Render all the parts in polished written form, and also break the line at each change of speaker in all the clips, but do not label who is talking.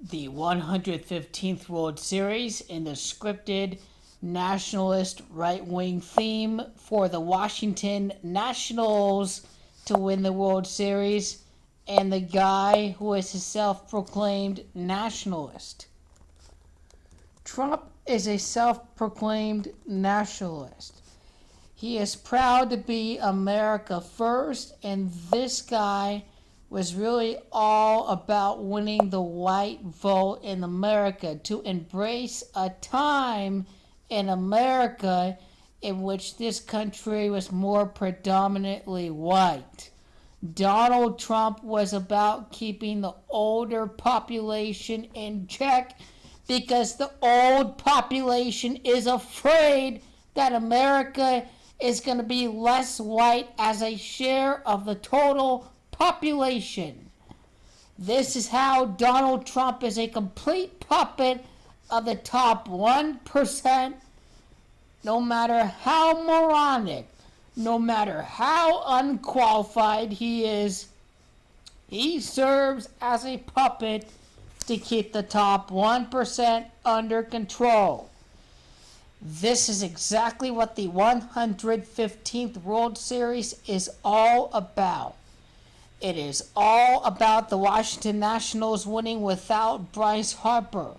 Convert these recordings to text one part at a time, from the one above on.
The 115th World Series in the scripted nationalist right-wing theme for the Washington Nationals to win the World Series, and the guy who is a self-proclaimed nationalist. Trump is a self-proclaimed nationalist. He is proud to be America first, and this guy was really all about winning the white vote in America, to embrace a time in America in which this country was more predominantly white. Donald Trump was about keeping the older population in check because the old population is afraid that America is going to be less white as a share of the total population. This is how Donald Trump is a complete puppet of the top 1%, no matter how moronic, no matter how unqualified he is. He serves as a puppet to keep the top 1% under control. This is exactly what the 115th World Series is all about. It is all about the Washington Nationals winning without Bryce Harper.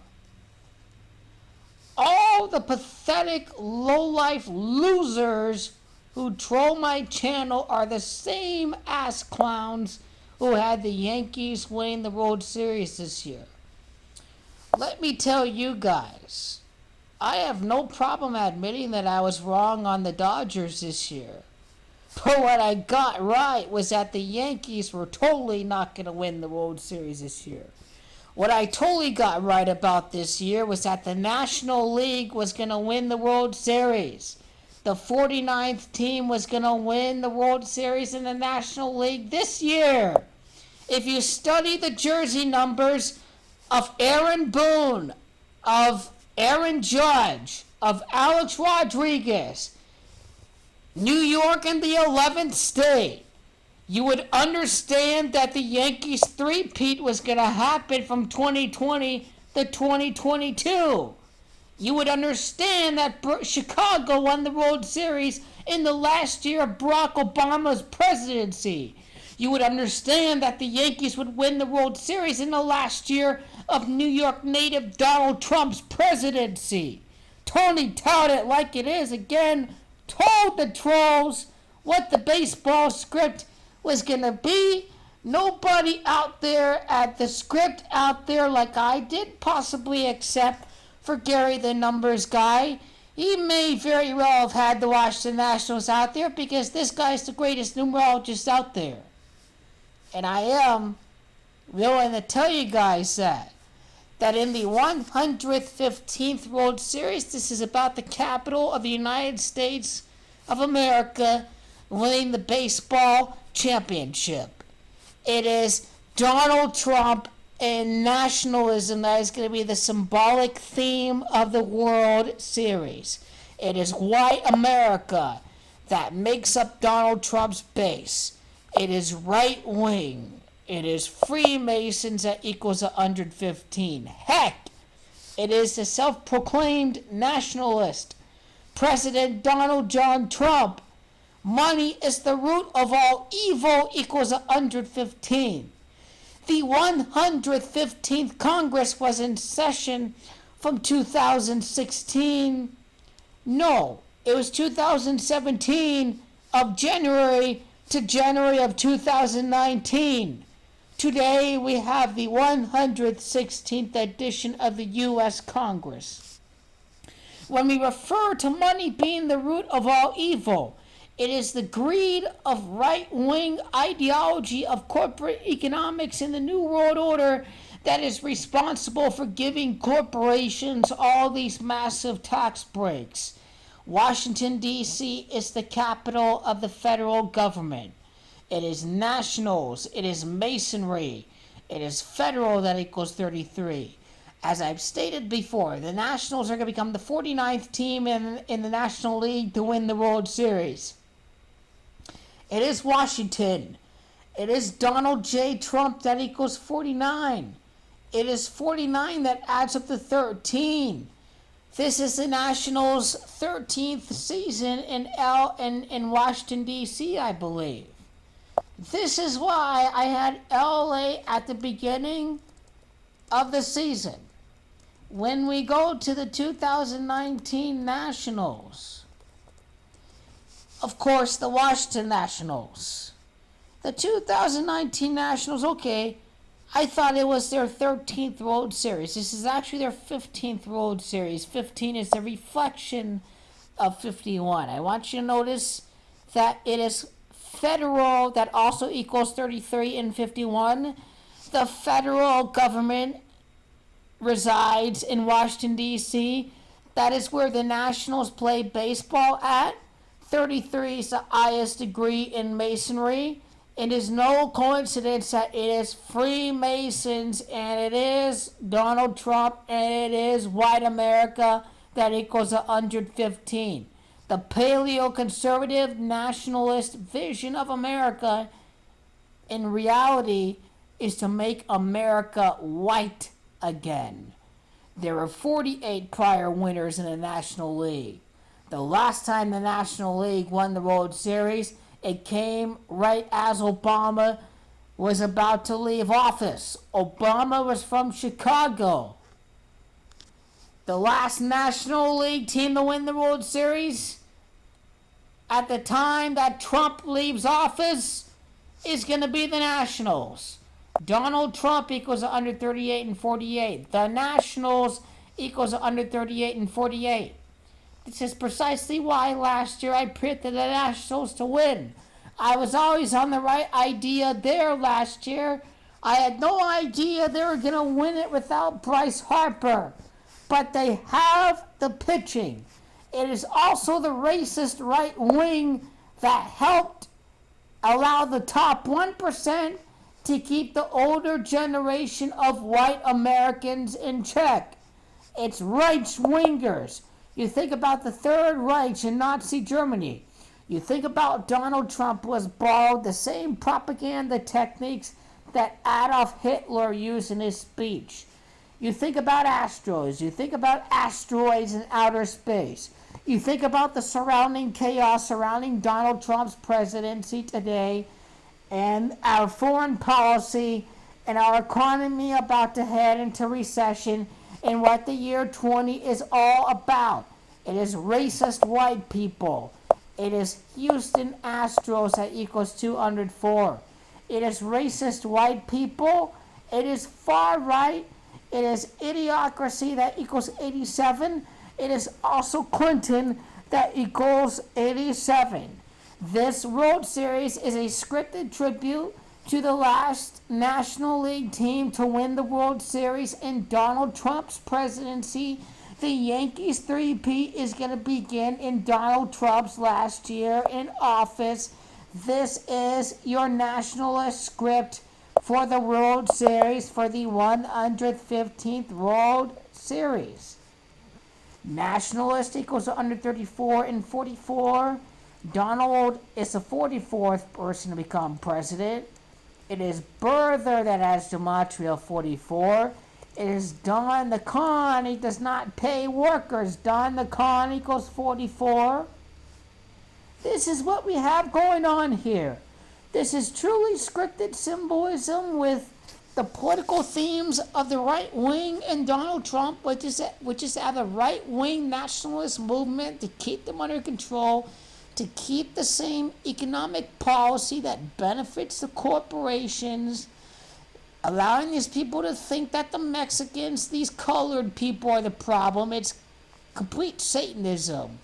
All the pathetic, low-life losers who troll my channel are the same ass clowns who had the Yankees winning the World Series this year. Let me tell you guys, I have no problem admitting that I was wrong on the Dodgers this year. But what I got right was that the Yankees were totally not going to win the World Series this year. What I totally got right about this year was that the National League was going to win the World Series. The 49th team was going to win the World Series in the National League this year. If you study the jersey numbers of Aaron Boone, of Aaron Judge, of Alex Rodriguez, New York in the 11th state, you would understand that the Yankees three-peat was going to happen from 2020 to 2022. You would understand that Chicago won the World Series in the last year of Barack Obama's presidency. You would understand that the Yankees would win the World Series in the last year of New York native Donald Trump's presidency. Tony told it like it is again, told the trolls what the baseball script was going to be. Nobody out there at the script out there like I did, possibly except for Gary the numbers guy. He may very well have had the Washington Nationals out there because this guy's the greatest numerologist out there. And I am willing to tell you guys that in the 115th World Series, this is about the capital of the United States of America winning the baseball championship. It is Donald Trump and nationalism that is going to be the symbolic theme of the World Series. It is white America that makes up Donald Trump's base. It is right wing. It is Freemasons that equals 115. Heck, it is the self-proclaimed nationalist, President Donald John Trump. Money is the root of all evil equals 115. The 115th Congress was in session from 2016. No, it was 2017 of January to January of 2019. Today we have the 116th edition of the U.S. Congress. When we refer to money being the root of all evil, it is the greed of right-wing ideology of corporate economics in the New World Order that is responsible for giving corporations all these massive tax breaks. Washington, D.C. is the capital of the federal government. It is nationals, it is masonry, it is federal that equals 33. As I've stated before, the Nationals are going to become the 49th team in the National League to win the World Series. It is Washington. It is Donald J. Trump that equals 49. It is 49 that adds up to 13. This is the Nationals' 13th season in Washington, D.C., I believe. This is why I had LA at the beginning of the season. When we go to the 2019 Nationals, of course, the Washington Nationals. The 2019 Nationals, okay, I thought it was their 13th World Series. This is actually their 15th World Series. 15 is the reflection of 51. I want you to notice that it is federal that also equals 33 and 51. The federal government resides in Washington, D.C. That is where the Nationals play baseball at. 33 is the highest degree in Masonry. It is no coincidence that it is Freemasons and it is Donald Trump and it is white America that equals 115. The paleo-conservative nationalist vision of America in reality is to make America white again. There were 48 prior winners in the National League. The last time the National League won the World Series, it came right as Obama was about to leave office. Obama was from Chicago. The last National League team to win the World Series at the time that Trump leaves office is going to be the Nationals. Donald Trump equals 138 and 48. The Nationals equals 138 and 48. This is precisely why last year I predicted the Nationals to win. I was always on the right idea there last year. I had no idea they were going to win it without Bryce Harper. But they have the pitching. It is also the racist right wing that helped allow the top 1% to keep the older generation of white Americans in check. It's right-wingers. You think about the Third Reich in Nazi Germany. You think about Donald Trump was borrowed the same propaganda techniques that Adolf Hitler used in his speech. You think about Astros. You think about asteroids in outer space. You think about the surrounding chaos surrounding Donald Trump's presidency today and our foreign policy and our economy about to head into recession and what the year 20 is all about. It is racist white people. It is Houston Astros that equals 204. It is racist white people. It is far right. It is idiocracy that equals 87. It is also Clinton that equals 87. This World Series is a scripted tribute to the last National League team to win the World Series in Donald Trump's presidency. The Yankees three-peat is going to begin in Donald Trump's last year in office. This is your nationalist script for the World Series, for the 115th World Series. Nationalist equals 134 and 44. Donald is the 44th person to become president. It is Berther that has gematria 44. It is Don the Con. He does not pay workers. Don the Con equals 44. This is what we have going on here. This is truly scripted symbolism with the political themes of the right wing and Donald Trump, which is to have a right wing nationalist movement to keep them under control, to keep the same economic policy that benefits the corporations, allowing these people to think that the Mexicans, these colored people, are the problem. It's complete Satanism.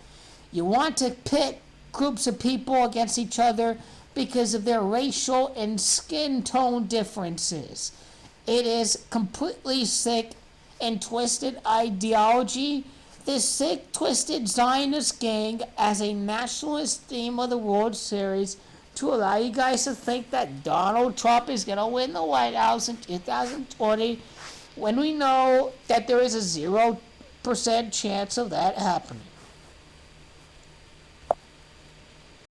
You want to pit groups of people against each other because of their racial and skin tone differences. It is completely sick and twisted ideology. This sick, twisted Zionist gang as a nationalist theme of the World Series to allow you guys to think that Donald Trump is going to win the White House in 2020 when we know that there is a 0% chance of that happening.